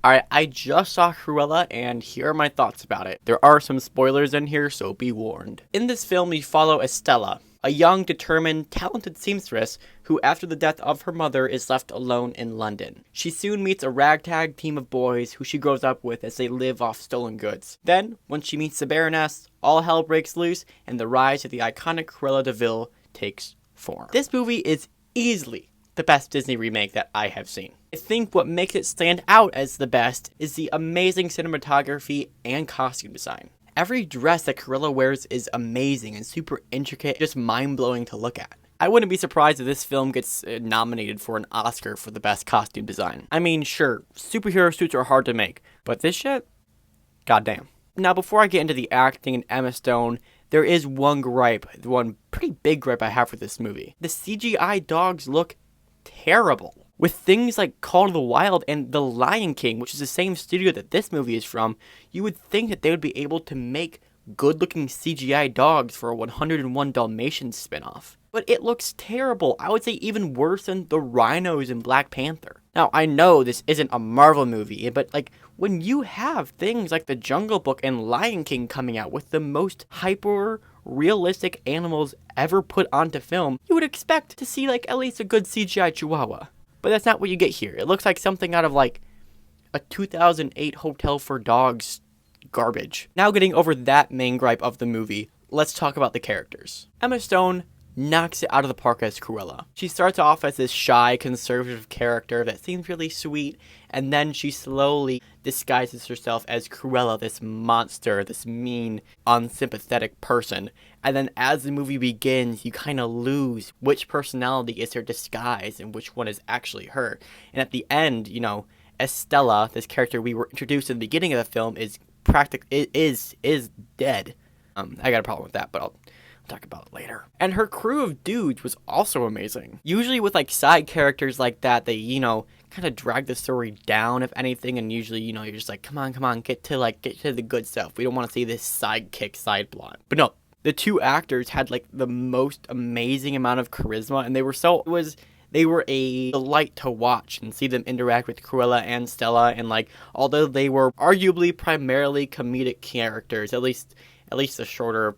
Alright, I just saw Cruella, and here are my thoughts about it. There are some spoilers in here, so be warned. In this film, we follow Estella, a young, determined, talented seamstress who, after the death of her mother, is left alone in London. She soon meets a ragtag team of boys who she grows up with as they live off stolen goods. Then, when she meets the Baroness, all hell breaks loose, and the rise of the iconic Cruella de Vil takes form. This movie is easily the best Disney remake that I have seen. I think what makes it stand out as the best is the amazing cinematography and costume design. Every dress that Cruella wears is amazing and super intricate, just mind-blowing to look at. I wouldn't be surprised if this film gets nominated for an Oscar for the best costume design. I mean, sure, superhero suits are hard to make, but this shit? Goddamn. Now, before I get into the acting and Emma Stone, there is one pretty big gripe I have for this movie. The CGI dogs look terrible. With things like Call of the Wild and The Lion King, which is the same studio that this movie is from, you would think that they would be able to make good-looking CGI dogs for a 101 Dalmatians spinoff. But it looks terrible. I would say even worse than the rhinos in Black Panther. Now, I know this isn't a Marvel movie, but like, when you have things like The Jungle Book and Lion King coming out with the most hyper-realistic animals ever put onto film, you would expect to see like at least a good CGI chihuahua. But that's not what you get here. It looks like something out of like a 2008 Hotel for Dogs garbage. Now getting over that main gripe of the movie, let's talk about the characters. Emma Stone knocks it out of the park as Cruella. She starts off as this shy, conservative character that seems really sweet, and then she slowly disguises herself as Cruella, this monster, this mean, unsympathetic person. And then as the movie begins, you kind of lose which personality is her disguise and which one is actually her. And at the end, you know, Estella, this character we were introduced in the beginning of the film, is dead. I got a problem with that, but I'll talk about it later. And her crew of dudes was also amazing. Usually with like side characters like that, they, you know, kind of drag the story down if anything, and usually, you know, you're just like, come on, get to the good stuff. We don't want to see this sidekick side plot. But no, the two actors had like the most amazing amount of charisma, and they were a delight to watch and see them interact with Cruella and Stella. And like, although they were arguably primarily comedic characters, at least the shorter,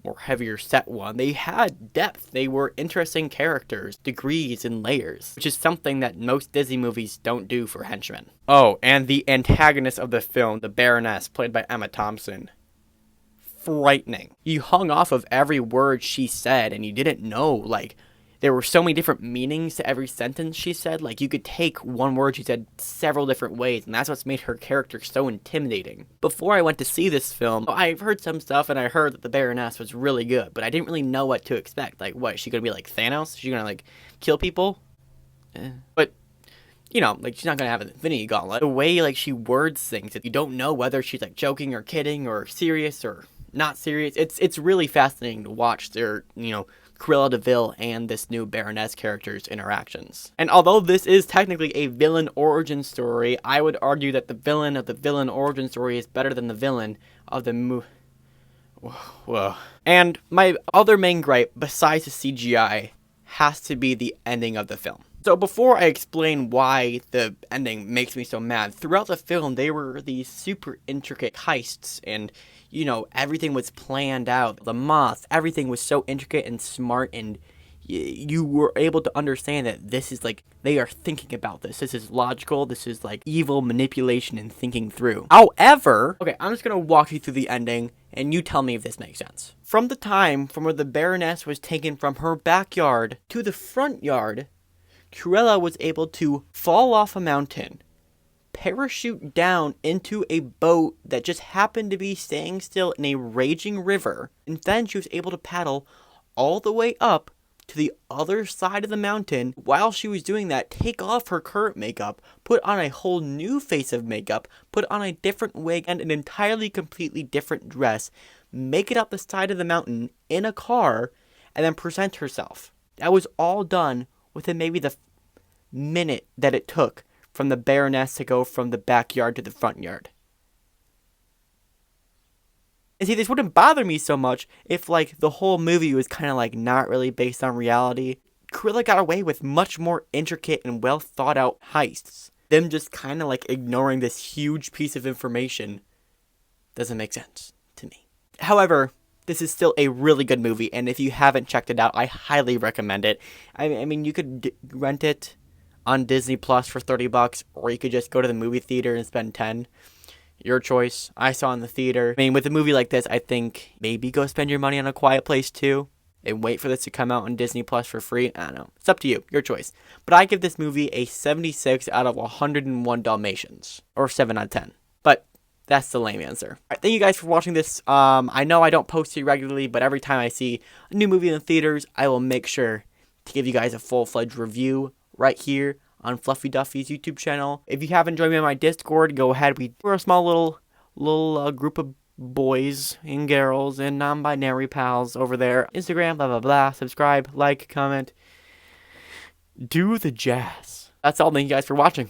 more heavier set one, they had depth. They were interesting characters, degrees and layers, which is something that most Disney movies don't do for henchmen. Oh, and the antagonist of the film, the Baroness, played by Emma Thompson. Frightening. You hung off of every word she said, and you didn't know, like, there were so many different meanings to every sentence she said. Like, you could take one word she said several different ways, and that's what's made her character so intimidating. Before I went to see this film, I've heard some stuff, and I heard that the Baroness was really good, but I didn't really know what to expect. Like, what, is she gonna be like Thanos? Is she gonna, like, kill people? But, you know, like, she's not gonna have an Infinity Gauntlet. The way, like, she words things, you don't know whether she's, like, joking or kidding or serious or not serious. It's really fascinating to watch their, you know, Cruella de Vil and this new Baroness character's interactions. And although this is technically a villain origin story, I would argue that the villain of the villain origin story is better than the villain of the Whoa. And my other main gripe, besides the CGI, has to be the ending of the film. So before I explain why the ending makes me so mad, throughout the film there were these super intricate heists, and you know, everything was planned out. The moth, everything was so intricate and smart, and you were able to understand that this is like, they are thinking about this. This is logical. This is like evil manipulation and thinking through. However, okay, I'm just going to walk you through the ending, and you tell me if this makes sense. From the time from where the Baroness was taken from her backyard to the front yard, Cruella was able to fall off a mountain, parachute down into a boat that just happened to be staying still in a raging river, and then she was able to paddle all the way up to the other side of the mountain. While she was doing that, take off her current makeup, put on a whole new face of makeup, put on a different wig and an entirely completely different dress, make it up the side of the mountain in a car, and then present herself. That was all done within maybe the minute that it took from the Baroness to go from the backyard to the front yard. And see, this wouldn't bother me so much if, like, the whole movie was kind of, like, not really based on reality. Cruella got away with much more intricate and well thought out heists. them just kind of like ignoring this huge piece of information doesn't make sense to me. However, this is still a really good movie, and if you haven't checked it out, I highly recommend it. I mean, you could rent it on Disney Plus for $30, or you could just go to the movie theater and spend $10. Your choice. I saw in the theater. I mean, with a movie like this, I think maybe go spend your money on A Quiet Place 2 and wait for this to come out on Disney Plus for free. I don't know. It's up to you. Your choice. But I give this movie a 76 out of 101 Dalmatians, or 7 out of 10. But that's the lame answer. All right, thank you guys for watching this. I know I don't post it regularly, but every time I see a new movie in the theaters, I will make sure to give you guys a full-fledged review right here on Fluffieduffie's YouTube channel. If you haven't joined me on my Discord, go ahead. We're a small little group of boys and girls and non-binary pals over there. Instagram, blah, blah, blah. Subscribe, like, comment. Do the jazz. That's all. Thank you guys for watching.